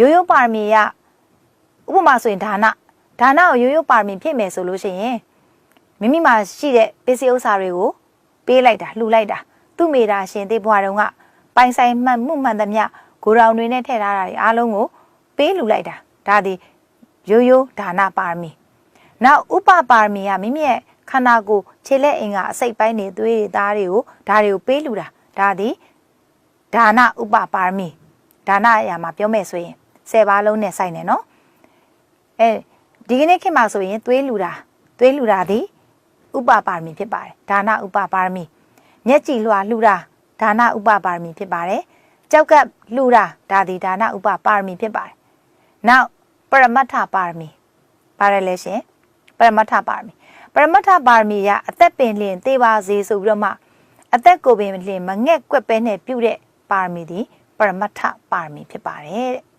ရိုးရိုးပါရမီရဥပမာဆိုရင်ဒါနကိုရိုးရိုးပါရမီဖြည့်မယ်ဆိုလို့ရှိရင်မိမိမှာရှိတဲ့ပစ္စည်းဥစ္စာတွေကိုပေးလိုက်တာလှူလိုက်တာသူ့မိသားရှင်တေးဘွားတုန်းကပိုင်ဆိုင်မှန်မှုမှန်သမျှကိုရောင်တွေနဲ့ထည့်ထားတာတွေအားလုံးကိုပေးလှူလိုက်တာဒါဒီရိုးရိုးဒါနပါရမီနောက်ဥပပါရမီကမိမိရဲ့ခန္ဓာကိုယ်ခြေလက်အင်္ဂါအစိတ်ပိုင်းတွေသွေးတွေသားတွေကိုဒါတွေကိုပေးလှူတာဒါဒီဒါနဥပပါရမီဒါနအရာမှာပြောမယ်ဆိုရင်10ပါးလုံးနဲ့ဆိုင်တယ်နော်ဒီကနေ့ခေတ်မှာဆိုရင်သွေးလှူတာဒီဥပပါရမီဖြစ်ပါတယ်ဒါနဥပပါရမီမျက်ကြည်လွှာလှူတာဒါနဥပပါရမီဖြစ်ပါတယ်ကြောက်ကပ်လှူတာဒါဒီဒါနဥပပါရမီဖြစ်ပါတယ်နောက်ပရမတ္ထပါရမီပါတယ်လဲရှင်ပရမတ္ထပါရမီကအသက်ပင်လျင်သေပါစေဆိုပြီးတော့မှအသက်ကိုပင်လျင်မငဲ့ကွက်ပဲနဲ့ပြုတဲ့ပါရမီဒီပရမတ္ထပါရမီဖြစ်ပါတယ်တဲ့